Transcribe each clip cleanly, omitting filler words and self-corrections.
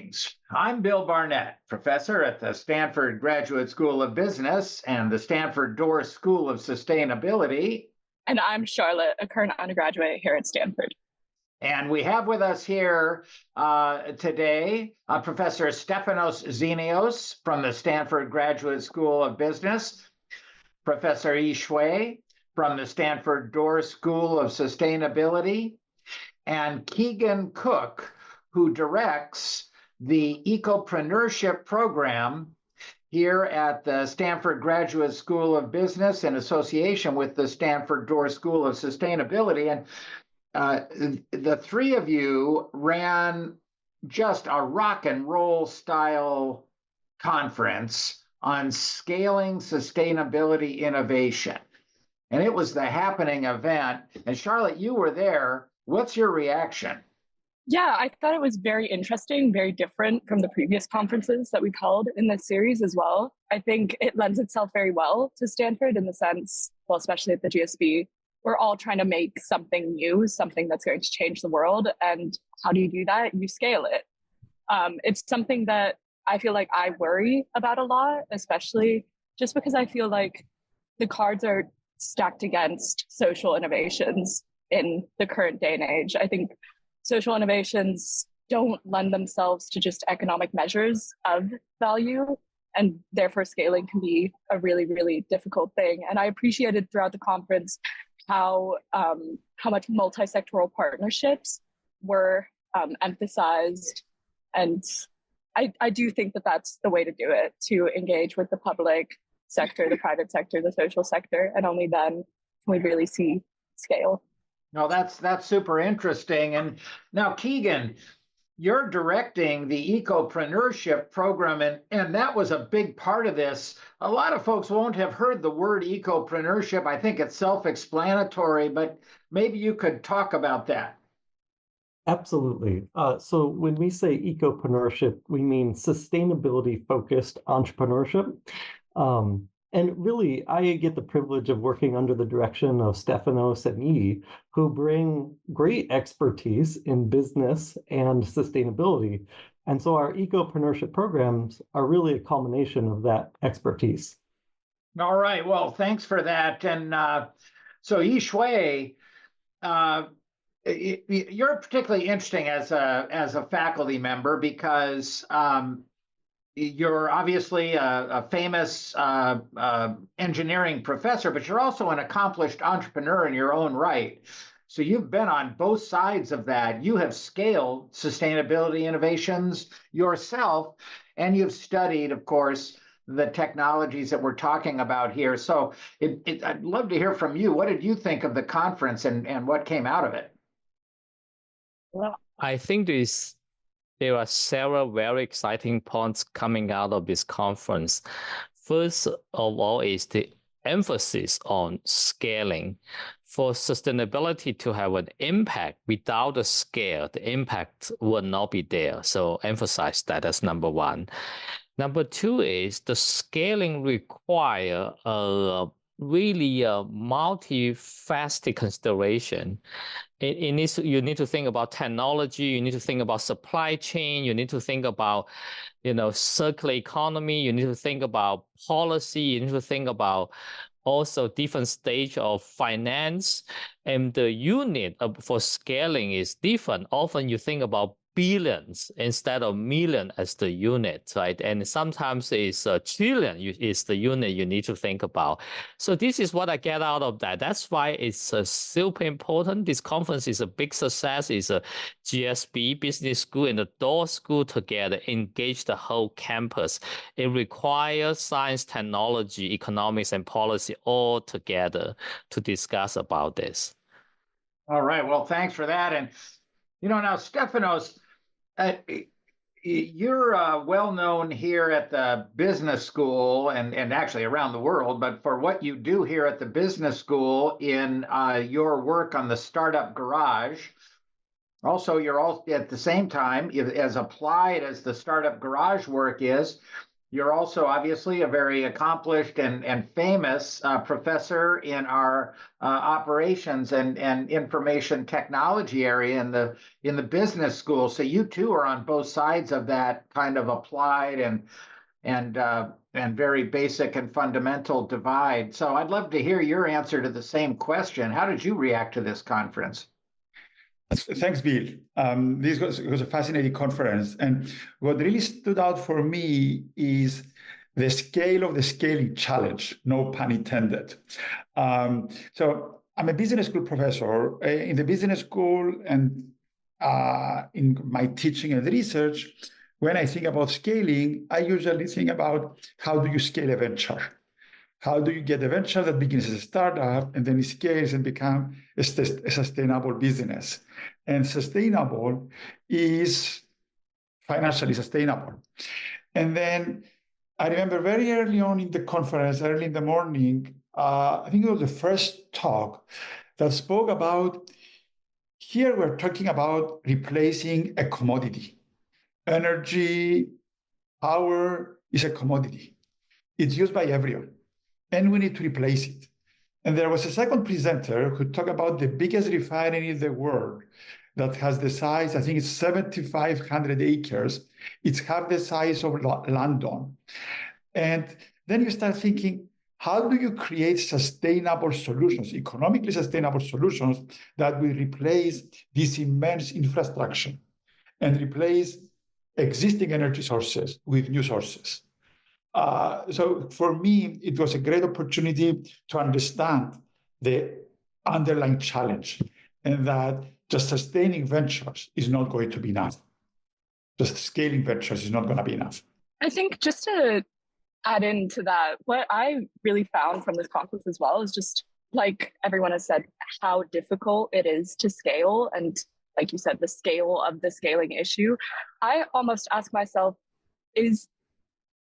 Greetings. I'm Bill Barnett, professor at the Stanford Graduate School of Business and the Stanford Doerr School of Sustainability. And I'm Charlotte, a current undergraduate here at Stanford. And we have with us here today Professor Stefanos Zenios from the Stanford Graduate School of Business, Professor Yi Cui from the Stanford Doerr School of Sustainability, and Keegan Cooke, who directs the Ecopreneurship Program here at the Stanford Graduate School of Business in association with the Stanford Doerr School of Sustainability. And the three of you ran just a rock and roll style conference on scaling sustainability innovation. And it was the happening event. And Charlotte, you were there. What's your reaction? Yeah, I thought it was very interesting, very different from the previous conferences that we've held in this series as well. I think it lends itself very well to Stanford in the sense, well, especially at the GSB, we're all trying to make something new, something that's going to change the world. And how do you do that? You scale it. It's something that I feel like I worry about a lot, especially just because I feel like the cards are stacked against social innovations in the current day and age. I think social innovations don't lend themselves to just economic measures of value, and therefore scaling can be a really, really difficult thing. And I appreciated throughout the conference how much multi-sectoral partnerships were emphasized. And I do think that that's the way to do it, to engage with the public sector, the private sector, the social sector, and only then can we really see scale. No, that's super interesting. And now, Keegan, you're directing the Ecopreneurship Program, and that was a big part of this. A lot of folks won't have heard the word ecopreneurship. I think it's self-explanatory, but maybe you could talk about that. Absolutely. So when we say ecopreneurship, we mean sustainability-focused entrepreneurship. And really, I get the privilege of working under the direction of Stefanos and Yi, who bring great expertise in business and sustainability. And so our ecopreneurship programs are really a culmination of that expertise. All right. Well, thanks for that. And so Yi Cui, you're particularly interesting as a faculty member because you're obviously a famous engineering professor, but you're also an accomplished entrepreneur in your own right. So you've been on both sides of that. You have scaled sustainability innovations yourself, and you've studied, of course, the technologies that we're talking about here. So I'd love to hear from you. What did you think of the conference and what came out of it? Well, I think there are several very exciting points coming out of this conference. First of all is the emphasis on scaling. For sustainability to have an impact, without the scale, the impact will not be there. So emphasize that as number one. Number two is the scaling require really a multifaceted consideration. You need to think about technology, you need to think about supply chain, you need to think about, circular economy, you need to think about policy, you need to think about also different stage of finance, and the unit for scaling is different. Often you think about billions instead of million as the unit, right? And sometimes it's a trillion is the unit you need to think about. So this is what I get out of that. That's why it's super important. This conference is a big success. It's a GSB business school and the Doerr School together engage the whole campus. It requires science, technology, economics, and policy all together to discuss about this. All right. Well, thanks for that. And now, Stefanos, you're well known here at the business school and actually around the world, but for what you do here at the business school in your work on the Startup Garage. Also, you're all at the same time, as applied as the Startup Garage work is, You're also obviously a very accomplished and famous professor in our operations and information technology area in the business school. So you too are on both sides of that kind of applied and very basic and fundamental divide. So I'd love to hear your answer to the same question. How did you react to this conference? Thanks, Bill. This was a fascinating conference. And what really stood out for me is the scale of the scaling challenge, no pun intended. So I'm a business school professor. In the business school and in my teaching and research, when I think about scaling, I usually think about how do you scale a venture? How do you get a venture that begins as a startup and then it scales and becomes a sustainable business? And sustainable is financially sustainable. And then I remember very early on in the conference, early in the morning, I think it was the first talk that spoke about, here we're talking about replacing a commodity. Energy, power is a commodity. It's used by everyone. And we need to replace it. And there was a second presenter who talked about the biggest refinery in the world that has the size, I think it's 7,500 acres. It's half the size of London. And then you start thinking, how do you create sustainable solutions, economically sustainable solutions that will replace this immense infrastructure and replace existing energy sources with new sources? So for me, it was a great opportunity to understand the underlying challenge and that just sustaining ventures is not going to be enough. Just scaling ventures is not going to be enough. I think just to add into that, what I really found from this conference as well is just, like everyone has said, how difficult it is to scale. And like you said, the scale of the scaling issue. I almost ask myself, is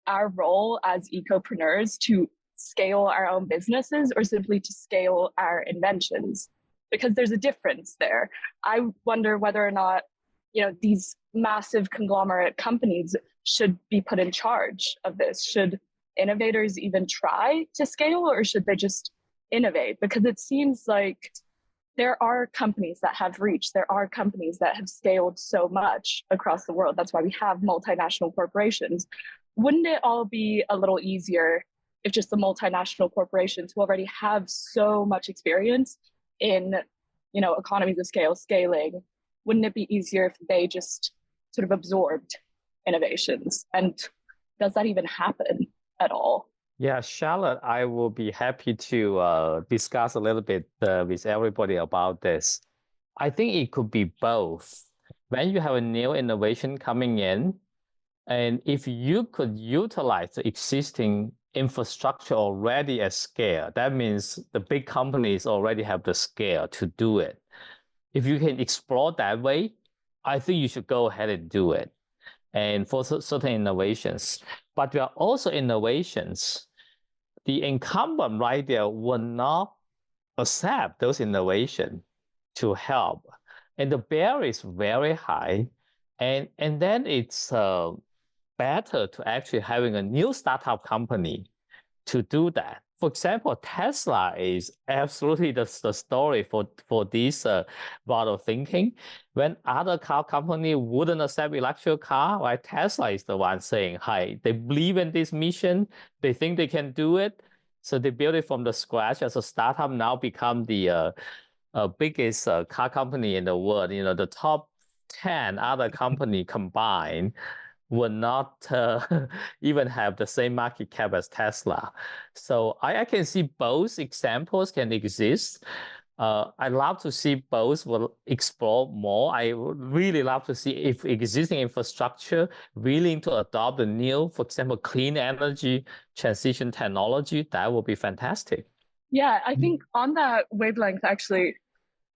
our role as ecopreneurs to scale our own businesses or simply to scale our inventions? Because there's a difference there. I wonder whether or not, these massive conglomerate companies should be put in charge of this. Should innovators even try to scale, or should they just innovate? Because it seems like there are companies that have reached, there are companies that have scaled so much across the world. That's why we have multinational corporations. Wouldn't it all be a little easier if just the multinational corporations who already have so much experience in, economies of scale, scaling, wouldn't it be easier if they just sort of absorbed innovations? And does that even happen at all? Yeah, Charlotte, I will be happy to discuss a little bit with everybody about this. I think it could be both. When you have a new innovation coming in, and if you could utilize the existing infrastructure already at scale, that means the big companies already have the scale to do it. If you can explore that way, I think you should go ahead and do it. And for certain innovations, but there are also innovations, the incumbent right there will not accept those innovations to help. And the barrier is very high. And then it's better to actually having a new startup company to do that. For example, Tesla is absolutely the story for this mode of thinking. When other car company wouldn't accept electric car, right? Tesla is the one saying, hi, they believe in this mission, they think they can do it, so they build it from the scratch as a startup, now become the biggest car company in the world. The top 10 other company combined would not even have the same market cap as Tesla. So I can see both examples can exist. I'd love to see both will explore more. I would really love to see if existing infrastructure willing to adopt the new, for example, clean energy transition technology. That would be fantastic. Yeah, I think on that wavelength, actually,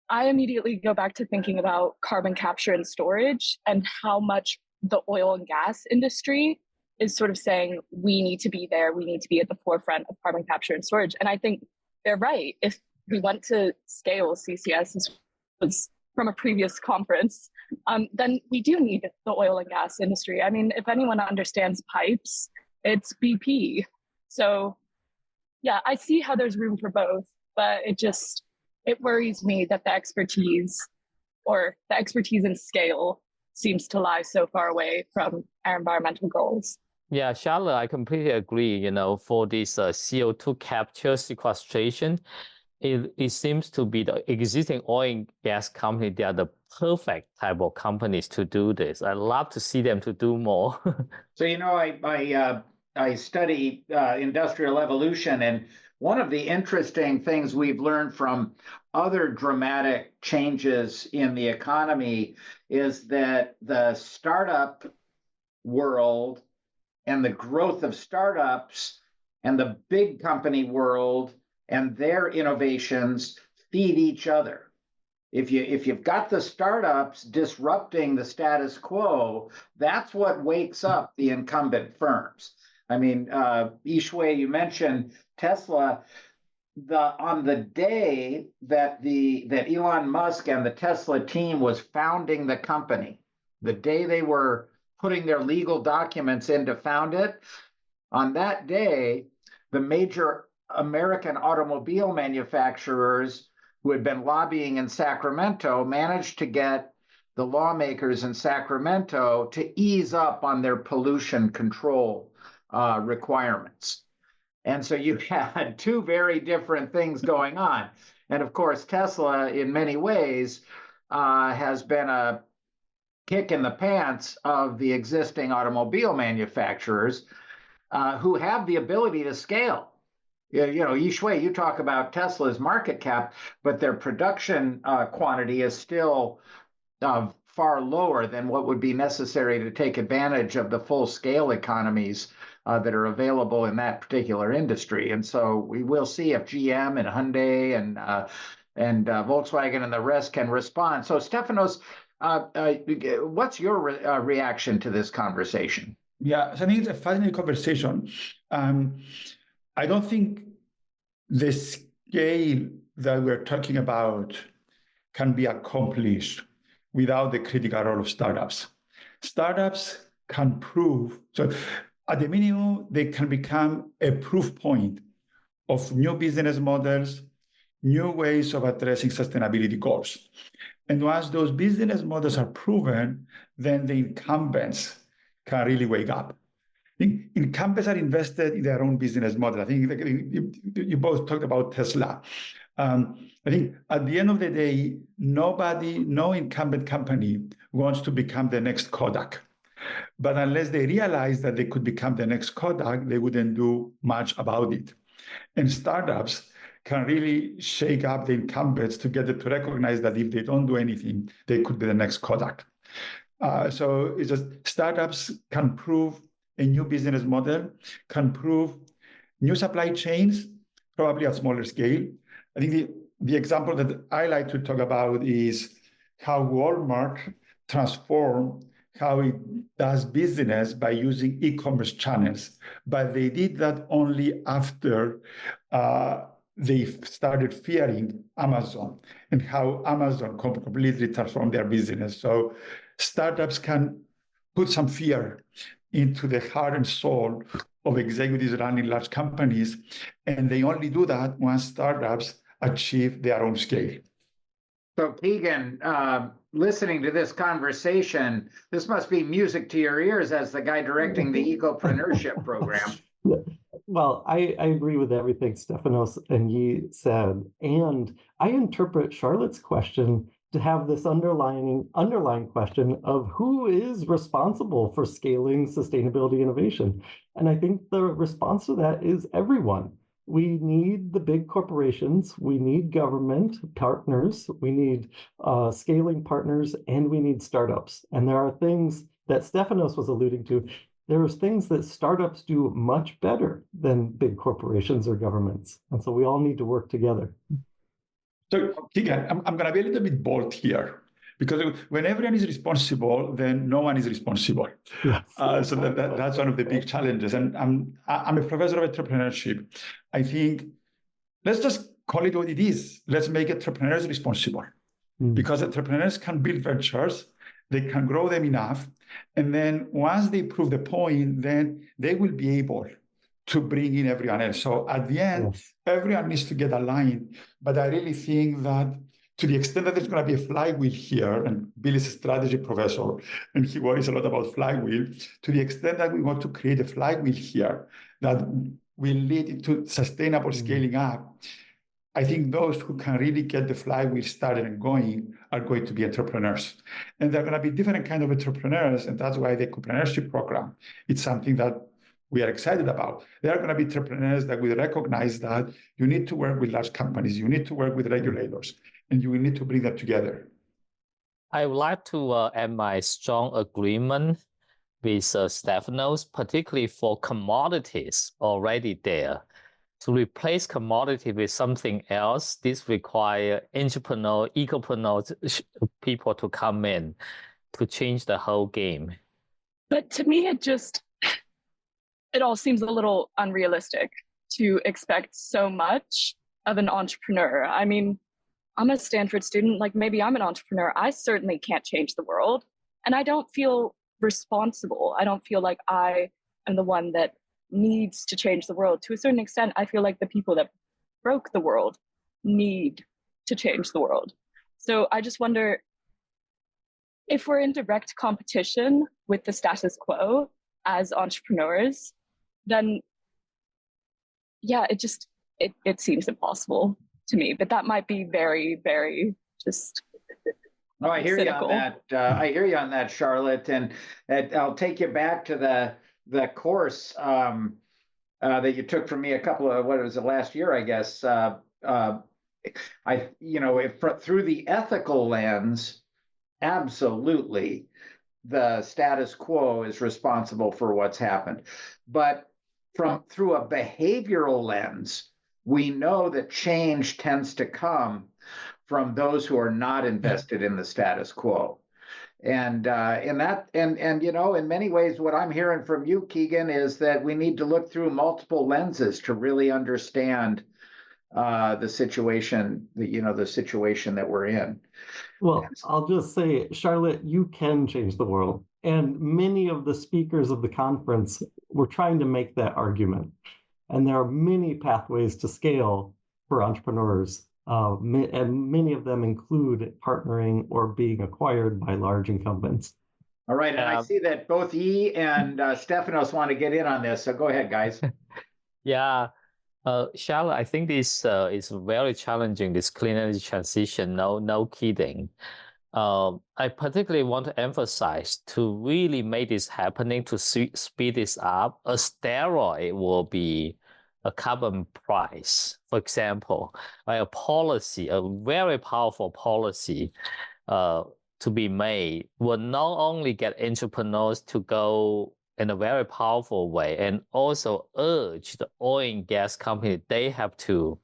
I immediately go back to thinking about carbon capture and storage and how much the oil and gas industry is sort of saying, we need to be there, we need to be at the forefront of carbon capture and storage. And I think they're right. If we went to scale CCS, this was from a previous conference, then we do need the oil and gas industry. I mean, if anyone understands pipes it's BP. So yeah, I see how there's room for both, but it worries me that the expertise and scale seems to lie so far away from our environmental goals. Yeah, Charlotte, I completely agree. For this CO2 capture sequestration, it seems to be the existing oil and gas company. They are the perfect type of companies to do this. I'd love to see them to do more. So, I study industrial evolution, and one of the interesting things we've learned from other dramatic changes in the economy is that the startup world and the growth of startups and the big company world and their innovations feed each other. If you've got the startups disrupting the status quo, that's what wakes up the incumbent firms. I mean, Yi Cui, you mentioned Tesla. On the day that Elon Musk and the Tesla team was founding the company, the day they were putting their legal documents in to found it, on that day, the major American automobile manufacturers who had been lobbying in Sacramento managed to get the lawmakers in Sacramento to ease up on their pollution control requirements. And so you had two very different things going on. And of course, Tesla, in many ways, has been a kick in the pants of the existing automobile manufacturers who have the ability to scale. Yi Cui, you talk about Tesla's market cap, but their production quantity is still far lower than what would be necessary to take advantage of the full-scale economies that are available in that particular industry. And so we will see if GM and Hyundai and Volkswagen and the rest can respond. So Stefanos, what's your reaction to this conversation? Yeah, so I think it's a fascinating conversation. I don't think the scale that we're talking about can be accomplished without the critical role of startups. Startups can prove, so at the minimum, they can become a proof point of new business models, new ways of addressing sustainability goals. And once those business models are proven, then the incumbents can really wake up. Incumbents are invested in their own business model. I think you both talked about Tesla. I think at the end of the day, no incumbent company wants to become the next Kodak. But unless they realize that they could become the next Kodak, they wouldn't do much about it. And startups can really shake up the incumbents to get them to recognize that if they don't do anything, they could be the next Kodak. So it's just startups can prove a new business model, can prove new supply chains, probably at smaller scale. I think the example that I like to talk about is how Walmart transformed how it does business by using e-commerce channels. But they did that only after they started fearing Amazon and how Amazon completely transformed their business. So startups can put some fear into the heart and soul of executives running large companies, and they only do that once startups achieve their own scale. So Keegan, listening to this conversation, this must be music to your ears as the guy directing the Ecopreneurship Program. Well, I agree with everything Stefanos and Yi said. And I interpret Charlotte's question to have this underlying question of who is responsible for scaling sustainability innovation. And I think the response to that is everyone. We need the big corporations, we need government partners, we need scaling partners, and we need startups. And there are things that Stefanos was alluding to. There are things that startups do much better than big corporations or governments. And so we all need to work together. So, Keegan, I'm going to be a little bit bold here, because when everyone is responsible, then no one is responsible. Yes. So that's one of the big challenges. And I'm a professor of entrepreneurship. I think let's just call it what it is. Let's make entrepreneurs responsible, because entrepreneurs can build ventures they can grow them enough. And then once they prove the point, then they will be able to bring in everyone else. So at the end, everyone needs to get aligned. But I really think that to the extent that there's going to be a flywheel here, and Bill is a strategy professor, and he worries a lot about flywheel, to the extent that we want to create a flywheel here that will lead to sustainable scaling up, I think those who can really get the flywheel started and going are going to be entrepreneurs. And they're going to be different kind of entrepreneurs, and that's why the Ecopreneurship Program, it's something that we are excited about. There are going to be entrepreneurs that will recognize that you need to work with large companies, you need to work with regulators, and you will need to bring that together. I would like to add my strong agreement with Stefanos, particularly for commodities already there. To replace commodity with something else, this requires entrepreneur, ecopreneurs, people to come in to change the whole game. But to me, it all seems a little unrealistic to expect so much of an entrepreneur. I mean, I'm a Stanford student, like maybe I'm an entrepreneur. I certainly can't change the world. And I don't feel responsible. I don't feel like I am the one that needs to change the world. To a certain extent, I feel like the people that broke the world need to change the world. So I just wonder if we're in direct competition with the status quo as entrepreneurs, then yeah, it seems impossible to me. But that might be very, very just No, I hear cynical. You on that. I hear you on that, Charlotte. And I'll take you back to the course that you took from me a couple of, what was it, last year, I guess. Through the ethical lens, absolutely, the status quo is responsible for what's happened. But through a behavioral lens, we know that change tends to come from those who are not invested in the status quo. And in many ways, what I'm hearing from you, Keegan, is that we need to look through multiple lenses to really understand the situation that we're in. Well, I'll just say, Charlotte, you can change the world. And many of the speakers of the conference were trying to make that argument. And there are many pathways to scale for entrepreneurs. And many of them include partnering or being acquired by large incumbents. All right, and I see that both Yi and Stefanos want to get in on this, so go ahead, guys. Yeah, Charlotte, I think this is very challenging, this clean energy transition, no kidding. I particularly want to emphasize, to really make this happening, to speed this up, a steroid will be a carbon price, for example, a policy, a very powerful policy to be made will not only get entrepreneurs to go in a very powerful way and also urge the oil and gas company, they have to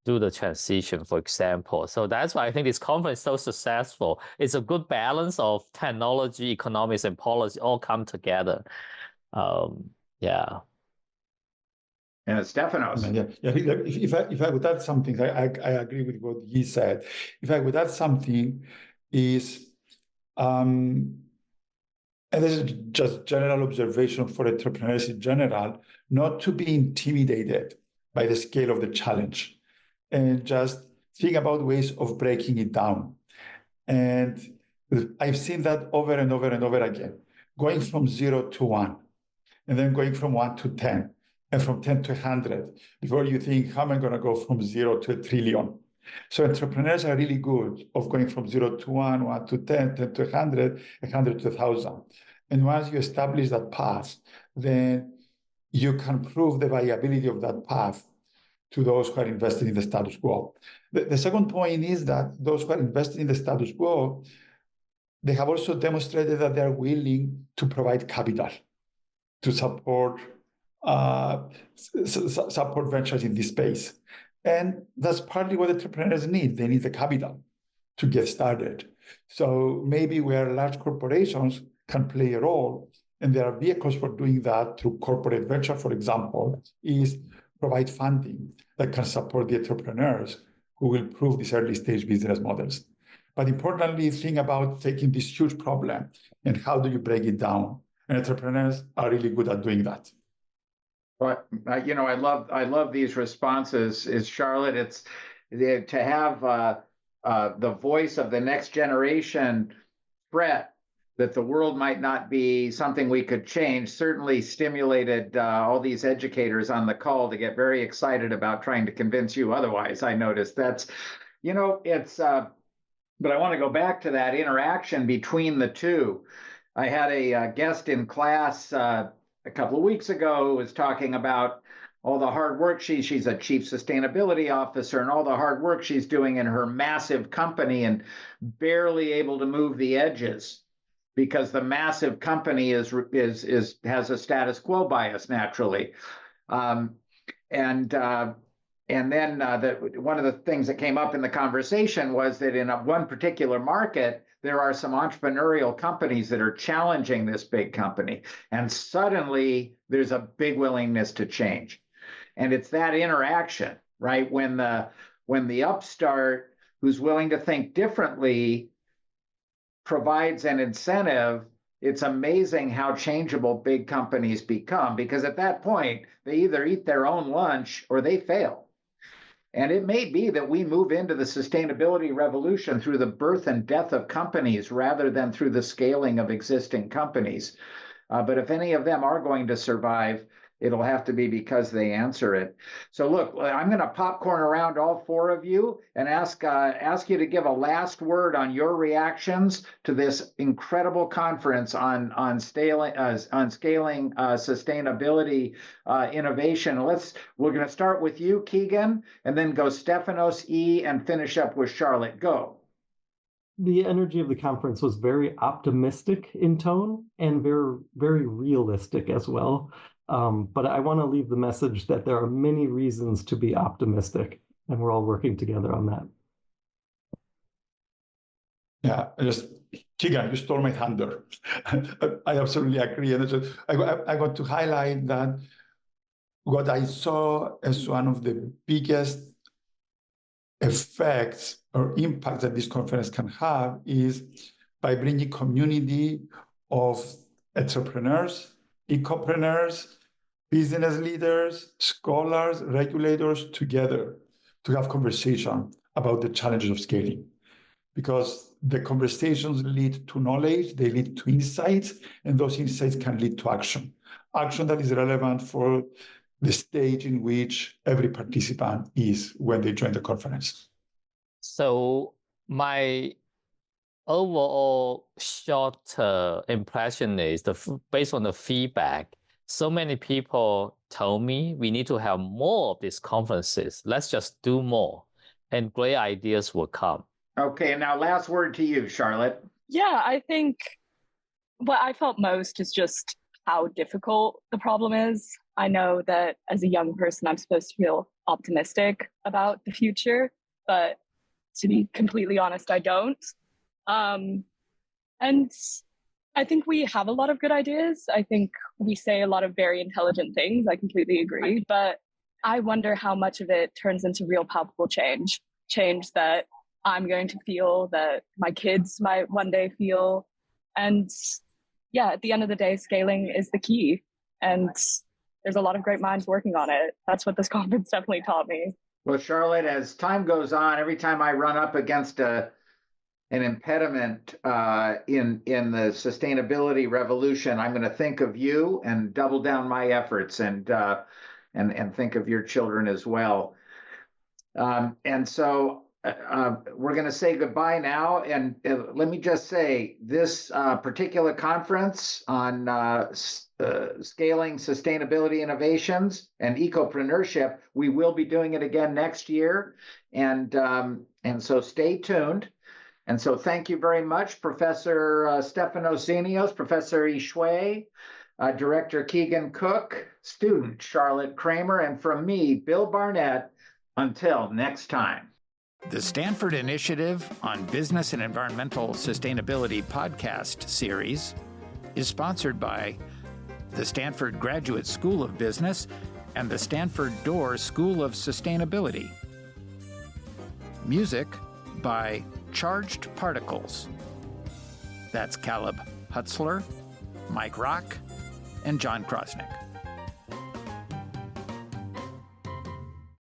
do the transition, for example. So that's why I think this conference is so successful. It's a good balance of technology, economics, and policy all come together. Yeah. And Stefanos. If I would add something, I agree with what he said. If I would add something, is and this is just general observation for entrepreneurs in general, not to be intimidated by the scale of the challenge, and just think about ways of breaking it down. And I've seen that over and over and over again, going from 0 to 1, and then going from 1 to 10. And from 10 to 100, before you think, how am I going to go from 0 to 1 trillion? So entrepreneurs are really good of going from 0 to 1, 1 to 10, 10 to 100, 100 to 1,000. And once you establish that path, then you can prove the viability of that path to those who are invested in the status quo. The second point is that those who are invested in the status quo, they have also demonstrated that they're willing to provide capital to support ventures in this space. And that's partly what entrepreneurs need. They need the capital to get started. So maybe where large corporations can play a role, and there are vehicles for doing that through corporate venture, for example, is provide funding that can support the entrepreneurs who will prove these early stage business models. but importantly, think about taking this huge problem and how do you break it down? And entrepreneurs are really good at doing that. Well, I love these responses. Is Charlotte? It's to have the voice of the next generation fret that the world might not be something we could change certainly stimulated all these educators on the call to get very excited about trying to convince you otherwise. I noticed that's, it's, but I want to go back to that interaction between the two. I had a guest in class a couple of weeks ago who was talking about all the hard work she's a chief sustainability officer and all the hard work she's doing in her massive company and barely able to move the edges because the massive company has a status quo bias naturally. And then one of the things that came up in the conversation was that in one particular market, there are some entrepreneurial companies that are challenging this big company. And suddenly there's a big willingness to change. And it's that interaction, right? When the upstart who's willing to think differently provides an incentive, it's amazing how changeable big companies become, because at that point, they either eat their own lunch or they fail. And it may be that we move into the sustainability revolution through the birth and death of companies rather than through the scaling of existing companies. But if any of them are going to survive, it'll have to be because they answer it. So look, I'm going to popcorn around all four of you and ask you to give a last word on your reactions to this incredible conference on scaling sustainability innovation. We're going to start with you, Keegan, and then go Stefanos, E, and finish up with Charlotte. Go. The energy of the conference was very optimistic in tone and very, very realistic as well. But I want to leave the message that there are many reasons to be optimistic, and we're all working together on that. Yeah, Keegan, you stole my thunder. I absolutely agree. And I want to highlight that what I saw as one of the biggest effects or impacts that this conference can have is by bringing community of entrepreneurs, ecopreneurs, business leaders, scholars, regulators together to have conversation about the challenges of scaling. Because the conversations lead to knowledge, they lead to insights, and those insights can lead to action. Action that is relevant for the stage in which every participant is when they join the conference. So my overall short impression is based on the feedback, so many people told me we need to have more of these conferences. Let's just do more, and great ideas will come. Okay, now last word to you, Charlotte. Yeah, I think what I felt most is just how difficult the problem is. I know that as a young person, I'm supposed to feel optimistic about the future, but to be completely honest, I don't. And I think we have a lot of good ideas. I think we say a lot of very intelligent things. I completely agree. But I wonder how much of it turns into real palpable change that I'm going to feel, that my kids might one day feel. And yeah, at the end of the day, scaling is the key. And there's a lot of great minds working on it. That's what this conference definitely taught me. Well, Charlotte, as time goes on, every time I run up against an impediment in the sustainability revolution, I'm going to think of you and double down my efforts and think of your children as well. And so we're going to say goodbye now. And let me just say, this particular conference on scaling sustainability innovations and ecopreneurship, we will be doing it again next year. And so stay tuned. And so thank you very much, Professor Stefanos Zenios, Professor Yi Cui, Director Keegan Cooke, student Charlotte Kramer, and from me, Bill Barnett. Until next time. The Stanford Initiative on Business and Environmental Sustainability podcast series is sponsored by the Stanford Graduate School of Business and the Stanford Doerr School of Sustainability. Music by charged particles. That's Caleb Hutzler, Mike Rock, and John Krosnick.